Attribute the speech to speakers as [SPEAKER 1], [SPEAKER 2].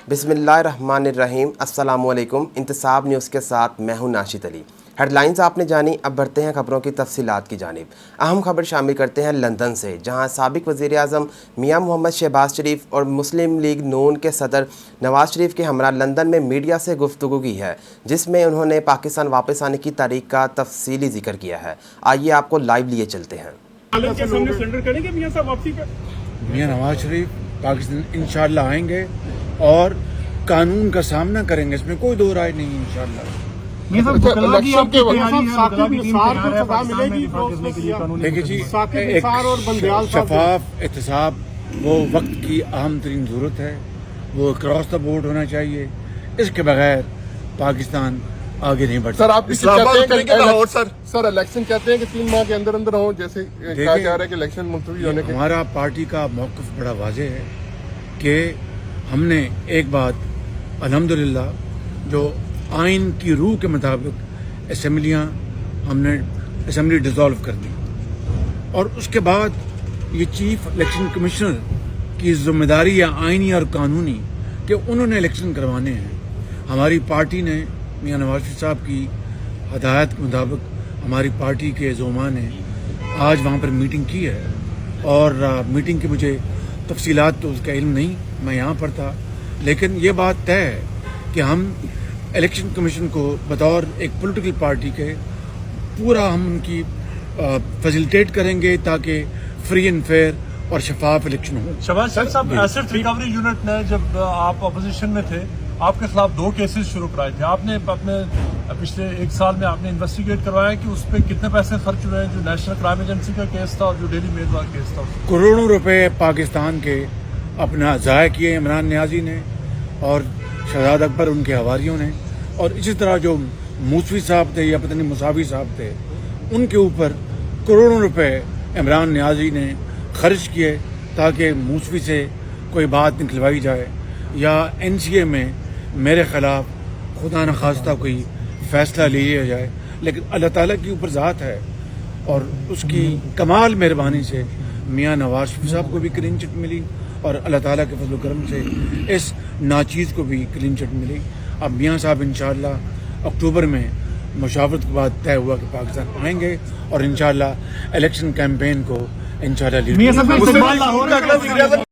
[SPEAKER 1] बिस्मिल्लाहिर्रहमानिर्रहीम। अस्सलाम वालेकुम। इंतसाब न्यूज़ के साथ मैं हूं नाशिद अली। हेडलाइंस आपने जानी, अब बढ़ते हैं खबरों की तफसीलात की जानिब। अहम खबर शामिल करते हैं लंदन से, जहां साबिक वज़ीर आज़म मियां मोहम्मद शहबाज शरीफ और मुस्लिम लीग नून के सदर नवाज शरीफ के हमरा लंदन में मीडिया से गुफ्तगू की है, जिसमें उन्होंने पाकिस्तान वापस आने की तारीख का तफसीली जिक्र किया है। आइए आपको लाइव लिए चलते हैं।
[SPEAKER 2] मियां नवाज शरीफ पाकिस्तान इंशाअल्लाह आएंगे और कानून का सामना करेंगे, इसमें कोई दो राय नहीं इंशाअल्लाह। देखिए जी, एक शफाफ एहतसाब वो वक्त की अहम तरीन ज़रूरत है, वो क्रॉस द बोर्ड होना चाहिए। इसके बगैर पाकिस्तान आगे नहीं बढ़ सकता।
[SPEAKER 3] सर, आप सर इलेक्शन कहते हैं कि 3 माह के अंदर अंदर हो, जैसे कहा जा रहा है कि इलेक्शन मुलतवी होने के।
[SPEAKER 2] हमारा पार्टी का मौक़िफ़ बड़ा वाज़ेह है कि हमने एक बात अल्हम्दुलिल्लाह जो आइन की रूह के मुताबिक हमने असेंबली डिसॉल्व कर दी, और उसके बाद ये चीफ इलेक्शन कमिश्नर की जिम्मेदारी है आइनी और कानूनी कि उन्होंने इलेक्शन करवाने हैं। हमारी पार्टी ने मियां नवाज शरीफ साहब की हदायत के मुताबिक हमारी पार्टी के ज़ोमा ने आज वहाँ पर मीटिंग की है, और मीटिंग की मुझे तफसीलात तो उसका इल्म नहीं, मैं यहाँ पर था, लेकिन ये बात तय है कि हम इलेक्शन कमीशन को बतौर एक पॉलिटिकल पार्टी के पूरा हम उनकी फैसिलिटेट करेंगे ताकि फ्री एंड फेयर और शफाफ इलेक्शन हो।
[SPEAKER 4] शहबाज शरीफ साहब, एसेट रिकवरी यूनिट ने जब आप अपोजिशन में थे आपके खिलाफ 2 केसेस शुरू कराए थे। आपने अपने पिछले 1 साल में आपने इन्वेस्टिगेट करवाया कि उस पर कितने पैसे खर्च हुए हैं, जो नेशनल क्राइम एजेंसी का केस था और जो डेली मेल का केस था।
[SPEAKER 2] करोड़ों रुपए पाकिस्तान के अपना ज़ाया किए इमरान नियाजी ने और शहजाद अकबर उनके हवारियों ने, और इसी तरह जो मूसवी साहब थे या पता नहीं मुसावी साहब थे, उनके ऊपर करोड़ों रुपए इमरान नियाजी ने खर्च किए ताकि मूसवी से कोई बात निकलवाई जाए या NCA में मेरे ख़िलाफ़ खुदा न खास्ता कोई फ़ैसला ले लिया जाए। लेकिन अल्लाह ताला की ऊपर ज़ात है और उसकी कमाल मेहरबानी से मियां नवाज शरीफ साहब को भी क्लीन चिट मिली और अल्लाह ताला के फजल करम से इस नाचीज़ को भी क्लीन चिट मिली। अब मियां साहब इंशाअल्लाह अक्टूबर में मुशावरत के बाद तय हुआ कि पाकिस्तान आएंगे और इंशाअल्लाह इलेक्शन कैंपेन को इंशाअल्लाह